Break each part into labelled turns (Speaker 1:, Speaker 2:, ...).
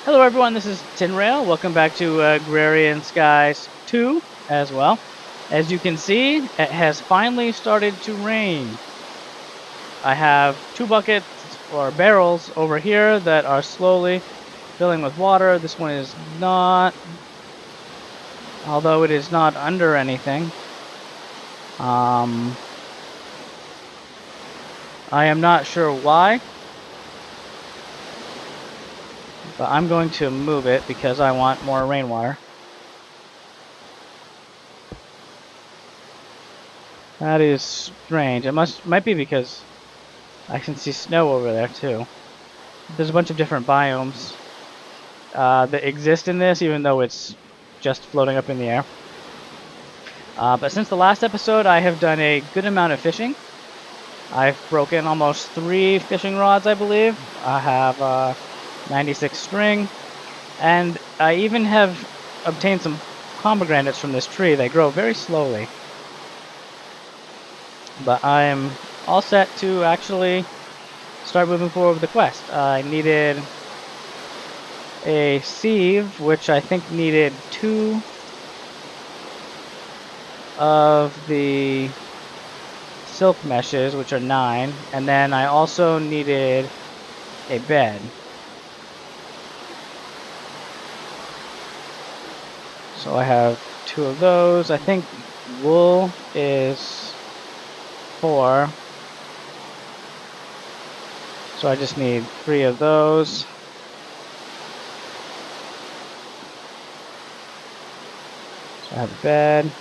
Speaker 1: Hello everyone, this is Tynrael. Welcome back to Agrarian Skies 2 as well. As you can see, it has finally started to rain. I have two buckets or barrels over here that are slowly filling with water. This one is not, although it is not under anything. I am not sure why, but I'm going to move it because I want more rainwater. That is strange. It might be because I can see snow over there too. There's a bunch of different biomes that exist in this, even though it's just floating up in the air. But since the last episode, I have done a good amount of fishing. I've broken almost 3 fishing rods, I believe. I have 96 string, and I even have obtained some pomegranates from this tree. They grow very slowly. But I'm all set to actually start moving forward with the quest. I needed a sieve, which I think needed 2 of the silk meshes, which are 9, and then I also needed a bed. So I have 2 of those. I think wool is 4. So I just need 3 of those. So I have a bed.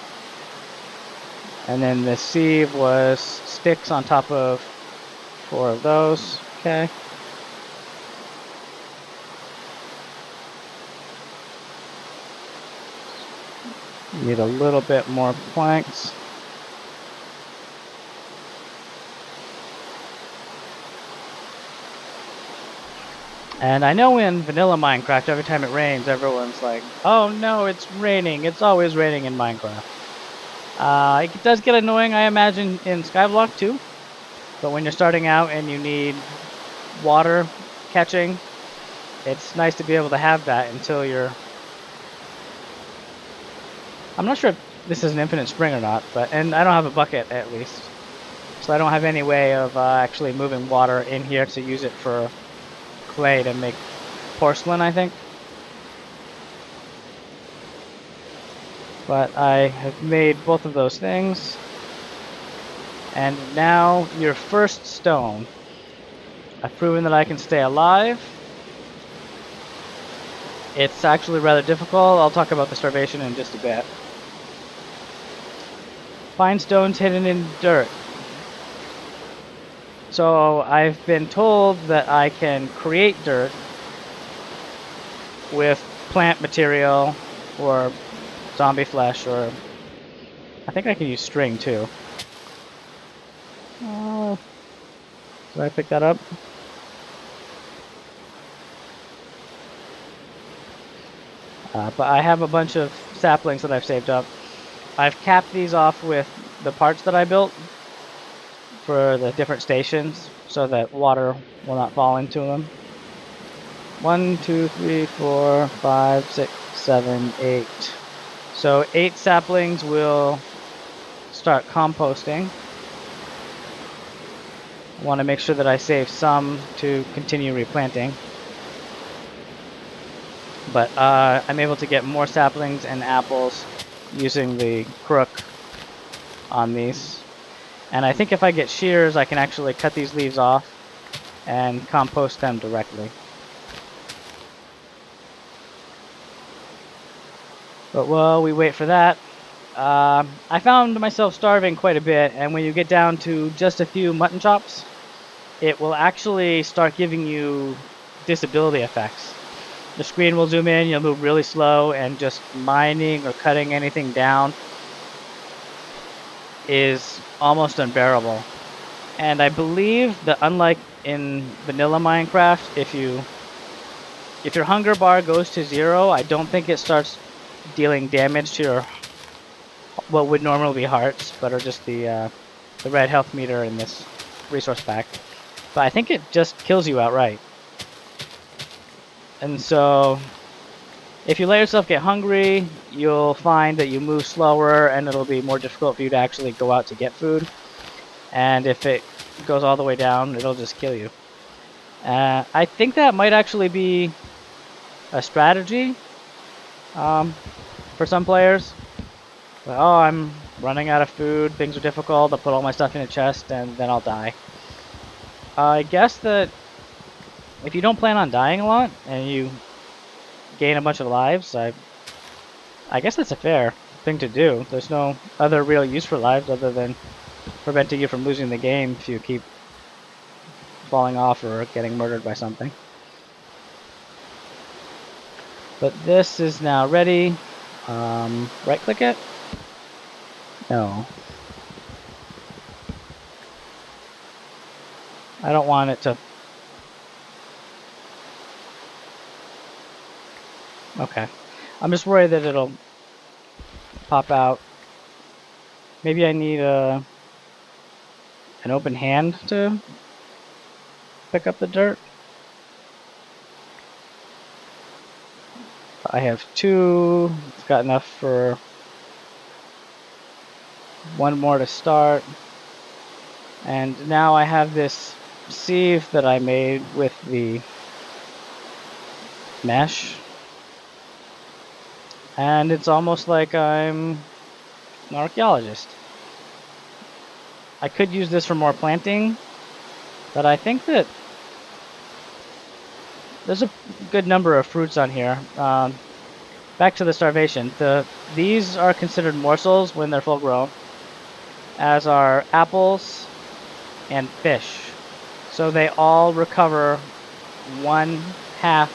Speaker 1: And then the sieve was sticks on top of 4 of those. Okay. Need a little bit more planks. And I know in vanilla Minecraft, every time it rains, everyone's like, oh no, it's raining. It's always raining in Minecraft. It does get annoying, I imagine, in Skyblock too. But when you're starting out and you need water catching, it's nice to be able to have that until you're... I'm not sure if this is an infinite spring or not, and I don't have a bucket at least. So I don't have any way of actually moving water in here to use it for clay to make porcelain, I think. But I have made both of those things. And now your first stone. I've proven that I can stay alive. It's actually rather difficult. I'll talk about the starvation in just a bit. Find stones hidden in dirt. So I've been told that I can create dirt with plant material or zombie flesh, or I think I can use string too. Oh, did I pick that up? But I have a bunch of saplings that I've saved up. I've capped these off with the parts that I built for the different stations so that water will not fall into them. 1, 2, 3, 4, 5, 6, 7, 8. So 8 saplings will start composting. I want to make sure that I save some to continue replanting. But I'm able to get more saplings and apples using the crook on these. And I think if I get shears, I can actually cut these leaves off and compost them directly. But while we wait for that, I found myself starving quite a bit, and when you get down to just a few mutton chops, it will actually start giving you disability effects. The screen will zoom in, you'll move really slow, and just mining or cutting anything down is almost unbearable. And I believe that unlike in vanilla Minecraft, if your hunger bar goes to 0, I don't think it starts dealing damage to your what would normally be hearts, but are just the red health meter in this resource pack. But I think it just kills you outright. And so if you let yourself get hungry, you'll find that you move slower and it'll be more difficult for you to actually go out to get food. And if it goes all the way down, it'll just kill you. I think that might actually be a strategy for some players. But, oh, I'm running out of food, things are difficult, I'll put all my stuff in a chest and then I'll die. I guess that if you don't plan on dying a lot and you gain a bunch of lives, I guess that's a fair thing to do. There's no other real use for lives other than preventing you from losing the game if you keep falling off or getting murdered by something. But this is now ready. Right click it? No. I don't want it to... Okay. I'm just worried that it'll pop out. Maybe I need an open hand to pick up the dirt. I have 2. It's got enough for 1 more to start. And now I have this sieve that I made with the mesh. And it's almost like I'm an archaeologist. I could use this for more planting, but I think that there's a good number of fruits on here. Back to the starvation. These are considered morsels when they're full grown, as are apples and fish. So they all recover 1/2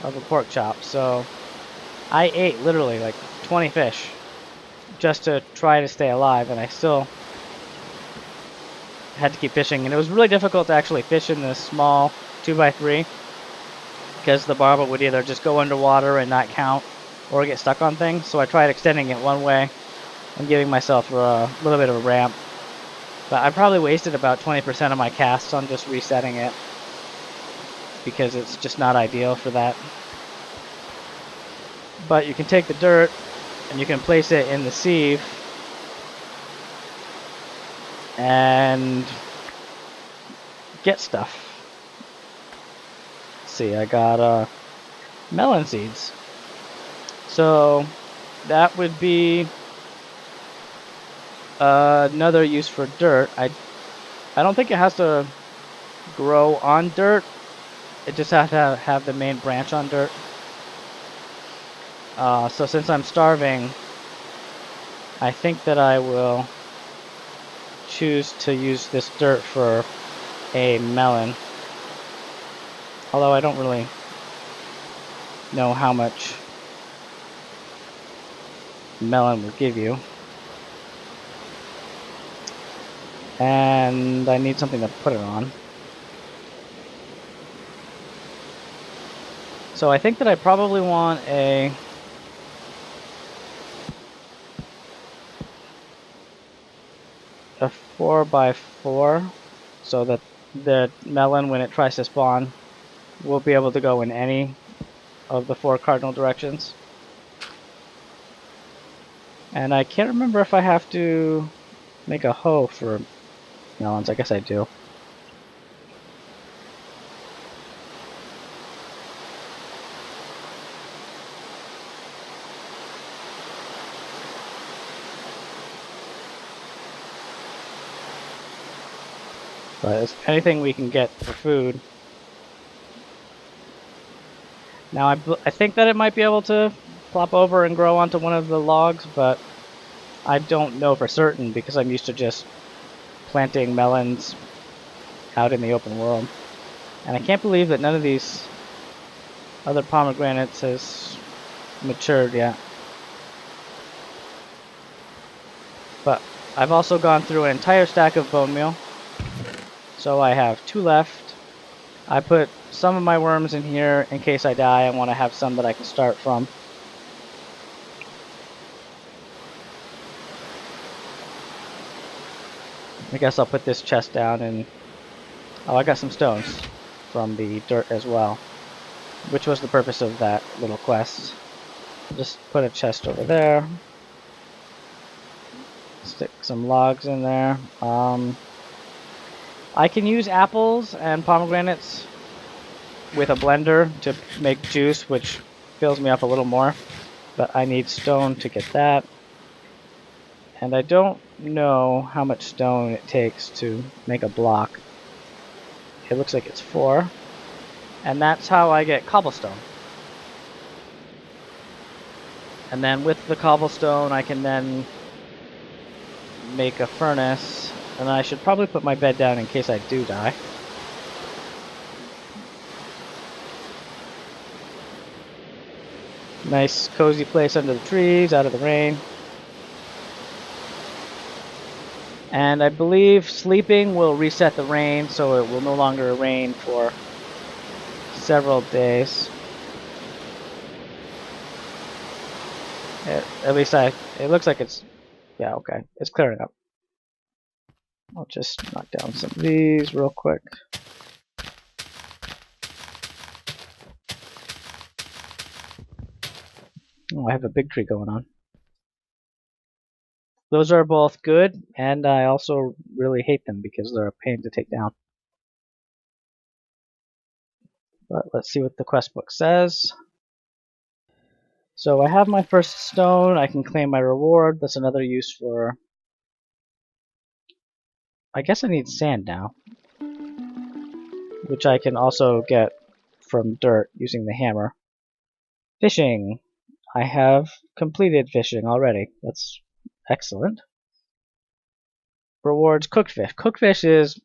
Speaker 1: of a pork chop. So I ate literally like 20 fish just to try to stay alive, and I still had to keep fishing. And it was really difficult to actually fish in this small 2x3 because the barba would either just go underwater and not count or get stuck on things. So I tried extending it one way and giving myself a little bit of a ramp. But I probably wasted about 20% of my casts on just resetting it because it's just not ideal for that. But you can take the dirt and you can place it in the sieve and get stuff. Let's see, I got melon seeds. So that would be another use for dirt. I don't think it has to grow on dirt. It just has to have the main branch on dirt. So since I'm starving, I think that I will choose to use this dirt for a melon. Although I don't really know how much melon will give you. And I need something to put it on. So I think that I probably want a a 4x4 so that the melon, when it tries to spawn, will be able to go in any of the 4 cardinal directions. And I can't remember if I have to make a hoe for melons. I guess I do. But it's anything we can get for food. Now I think that it might be able to plop over and grow onto one of the logs, but I don't know for certain because I'm used to just planting melons out in the open world. And I can't believe that none of these other pomegranates has matured yet. But I've also gone through an entire stack of bone meal. So I have 2 left. I put some of my worms in here in case I die. I want to have some that I can start from. I guess I'll put this chest down and... Oh, I got some stones from the dirt as well. which was the purpose of that little quest. Just put a chest over there. Stick some logs in there. I can use apples and pomegranates with a blender to make juice, which fills me up a little more. But I need stone to get that. And I don't know how much stone it takes to make a block. It looks like it's 4. And that's how I get cobblestone. And then with the cobblestone, I can then make a furnace. And I should probably put my bed down in case I do die. Nice cozy place under the trees, out of the rain. And I believe sleeping will reset the rain, so it will no longer rain for several days. At least it looks like it's, yeah, okay, it's clearing up. I'll just knock down some of these real quick. Oh, I have a big tree going on. Those are both good, and I also really hate them because they're a pain to take down. But let's see what the quest book says. So I have my first stone. I can claim my reward. That's another use for... I guess I need sand now, which I can also get from dirt using the hammer. Fishing. I have completed fishing already. That's excellent. Rewards cooked fish. Cooked fish is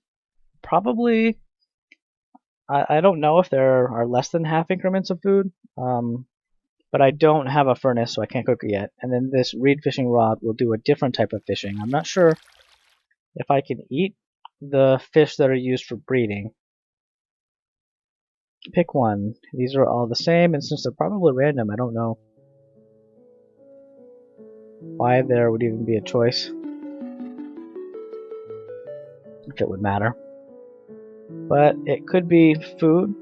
Speaker 1: probably... I don't know if there are less than half increments of food. But I don't have a furnace, so I can't cook it yet. And then this reed fishing rod will do a different type of fishing. I'm not sure if I can eat the fish that are used for breeding. Pick one. These are all the same, and since they're probably random, I don't know why there would even be a choice, if it would matter. But it could be food.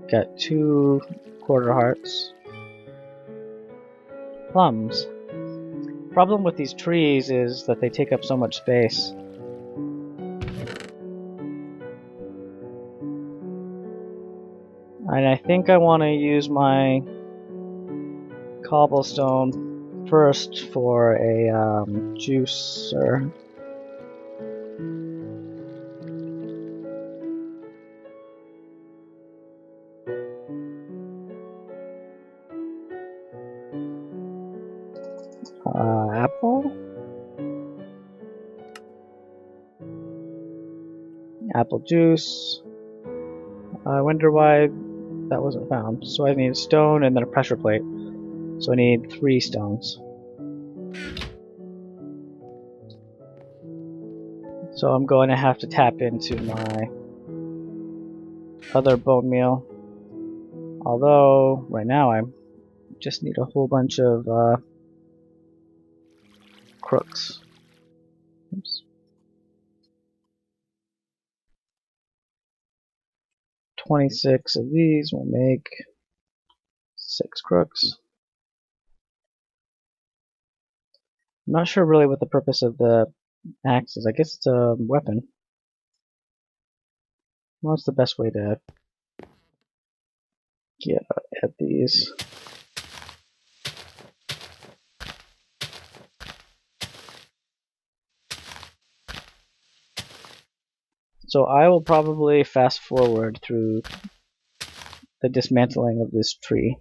Speaker 1: Got 2 quarter hearts. Plums. Problem with these trees is that they take up so much space. And I think I want to use my cobblestone first for a juicer. Apple? Apple juice. I wonder why that wasn't found. So I need a stone and then a pressure plate. So I need 3 stones. So I'm going to have to tap into my other bone meal. Although, right now I just need a whole bunch of crooks. Oops. 26 of these will make 6 crooks. I'm not sure really what the purpose of the axe is. I guess it's a weapon. What's the best way to get at these? So I will probably fast forward through the dismantling of this tree.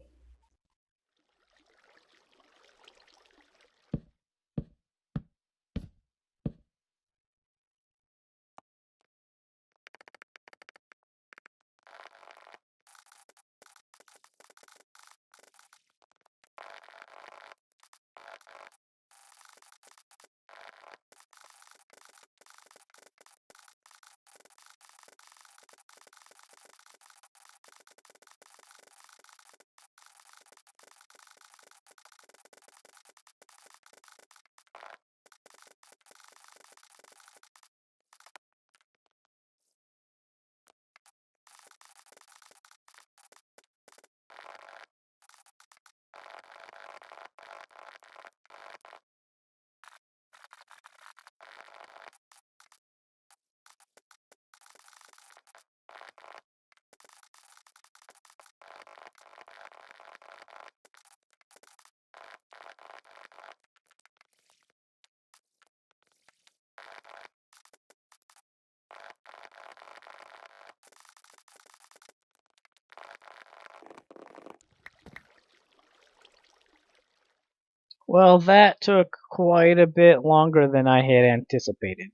Speaker 1: Well, that took quite a bit longer than I had anticipated.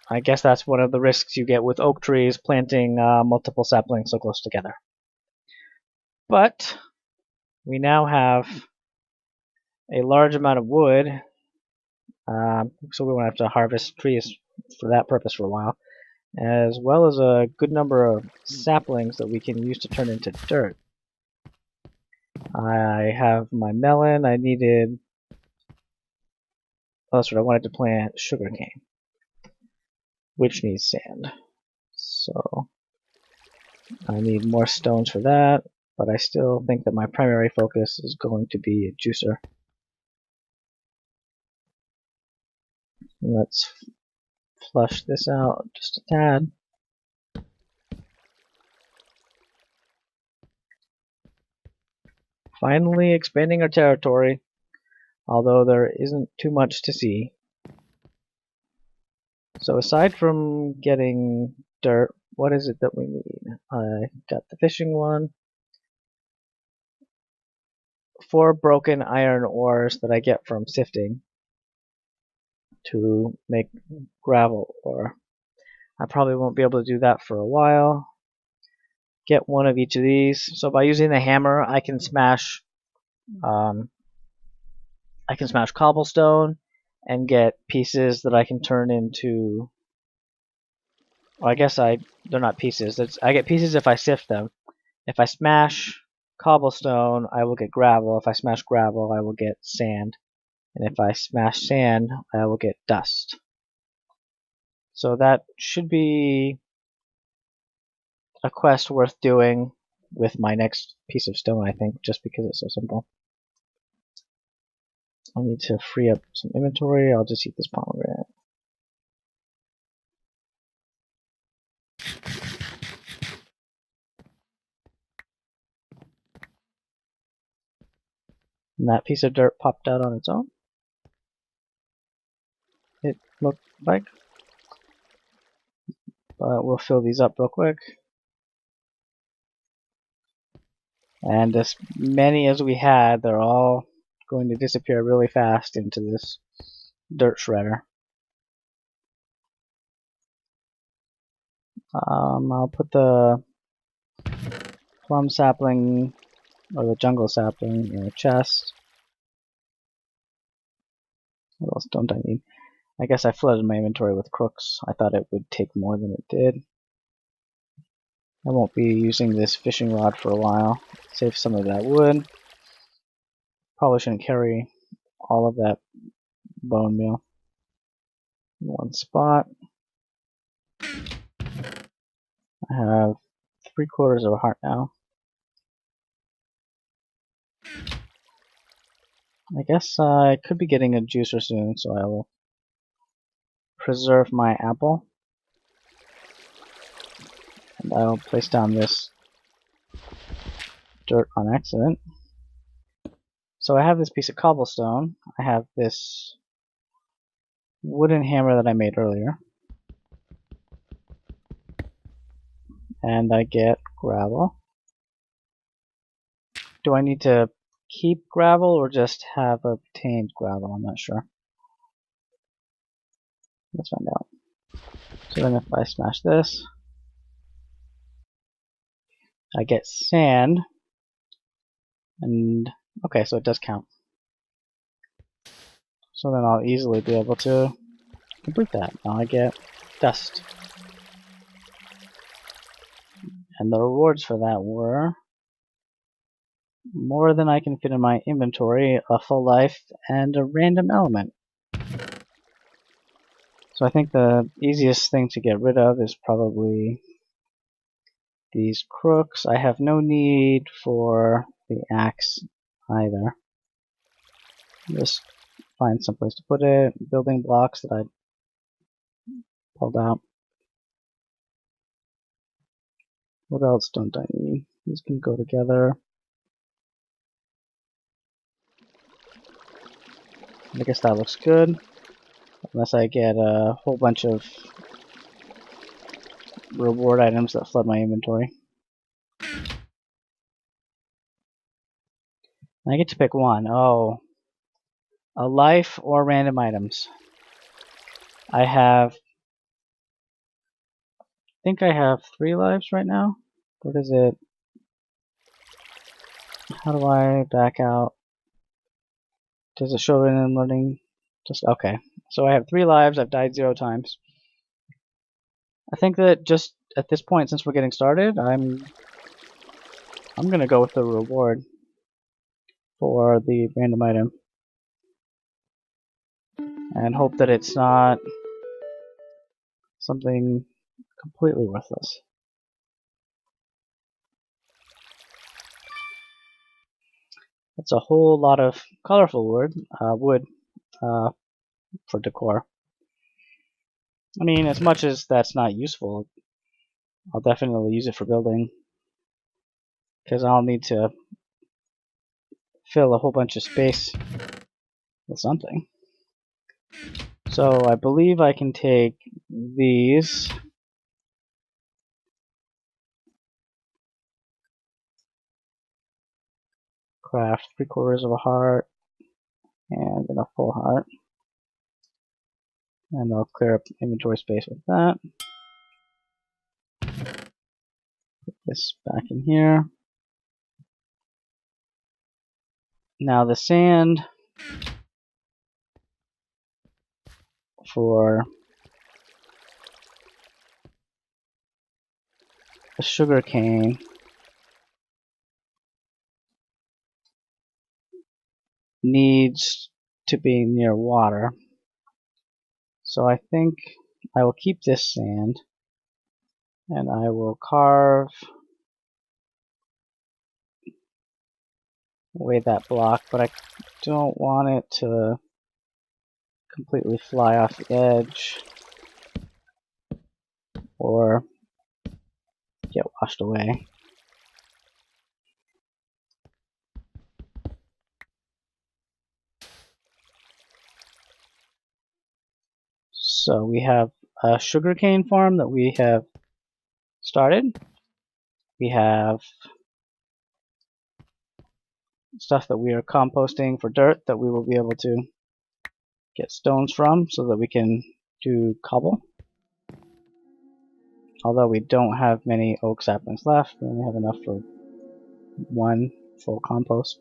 Speaker 1: I guess that's one of the risks you get with oak trees planting multiple saplings so close together. But we now have a large amount of wood, so we won't have to harvest trees for that purpose for a while, as well as a good number of saplings that we can use to turn into dirt. I have my melon. I needed... Oh, that's what I wanted to plant sugarcane, which needs sand. So I need more stones for that, but I still think that my primary focus is going to be a juicer. Let's flush this out just a tad. Finally expanding our territory, although there isn't too much to see. So aside from getting dirt, what is it that we need? I got the fishing one. 4 broken iron ores that I get from sifting to make gravel ore. I probably won't be able to do that for a while. Get one of each of these. So by using the hammer, I can smash cobblestone and get pieces that I can turn into. Well, I guess they're not pieces. I get pieces if I sift them. If I smash cobblestone, I will get gravel. If I smash gravel, I will get sand. And if I smash sand, I will get dust. So that should be a quest worth doing with my next piece of stone, I think, just because it's so simple. I need to free up some inventory. I'll just eat this pomegranate. And that piece of dirt popped out on its own. It looked like. But we'll fill these up real quick. And as many as we had, they're all going to disappear really fast into this dirt shredder. I'll put the plum sapling or the jungle sapling in a chest. What else don't I need? I guess I flooded my inventory with crooks. I thought it would take more than it did. I won't be using this fishing rod for a while. Save some of that wood. Probably shouldn't carry all of that bone meal in one spot. I have 3/4 of a heart now. I guess I could be getting a juicer soon, so I will preserve my apple. And I'll place down this dirt on accident. So I have this piece of cobblestone. I have this wooden hammer that I made earlier. And I get gravel. Do I need to keep gravel or just have obtained gravel? I'm not sure. Let's find out. So then if I smash this, I get sand. And okay, so it does count. So then I'll easily be able to complete that. Now I get dust. And the rewards for that were more than I can fit in my inventory, a full life, and a random element. So I think the easiest thing to get rid of is probably these crooks. I have no need for the axe either. Just find someplace to put it. Building blocks that I pulled out. What else don't I need? These can go together. I guess that looks good. Unless I get a whole bunch of reward items that flood my inventory. I get to pick one. Oh, a life or random items. I think I have 3 lives right now. What is it? How do I back out? Does it show it in learning? Just okay. So I have 3 lives. I've died 0 times. I think that just at this point, since we're getting started, I'm gonna go with the reward for the random item and hope that it's not something completely worthless. That's a whole lot of colorful wood for decor. I mean, as much as that's not useful, I'll definitely use it for building, because I'll need to fill a whole bunch of space with something. So I believe I can take these, craft 3/4 of a heart, and then a full heart. And I'll clear up inventory space with that. Put this back in here. Now the sand for the sugar cane needs to be near water. So I think I will keep this sand and I will carve away that block, but I don't want it to completely fly off the edge or get washed away. So we have a sugarcane farm that we have started. We have stuff that we are composting for dirt that we will be able to get stones from so that we can do cobble. Although we don't have many oak saplings left, we only have enough for 1 full compost.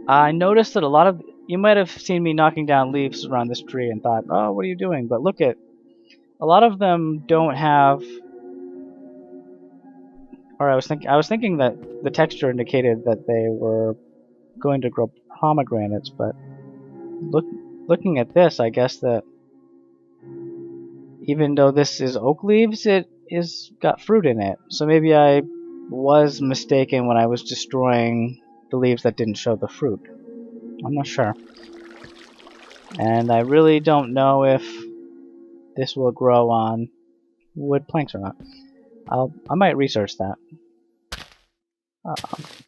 Speaker 1: I noticed that a lot of you might have seen me knocking down leaves around this tree and thought, oh, what are you doing? But look at a lot of them don't have, or I was thinking that the texture indicated that they were going to grow pomegranates, but looking at this, I guess that even though this is oak leaves, it is got fruit in it. So maybe I was mistaken when I was destroying the leaves that didn't show the fruit. I'm not sure. And I really don't know if this will grow on wood planks or not. I might research that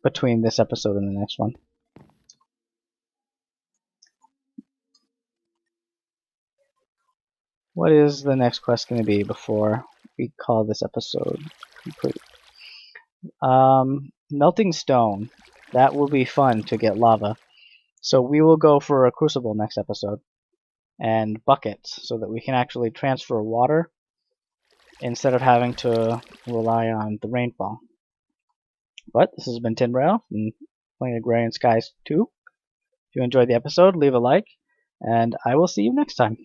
Speaker 1: between this episode and the next one. What is the next quest going to be before we call this episode complete? Melting stone. That will be fun to get lava. So we will go for a crucible next episode. And buckets, so that we can actually transfer water instead of having to rely on the rainfall. But this has been Tynrael from playing Agrarian Skies 2. If you enjoyed the episode, leave a like, and I will see you next time.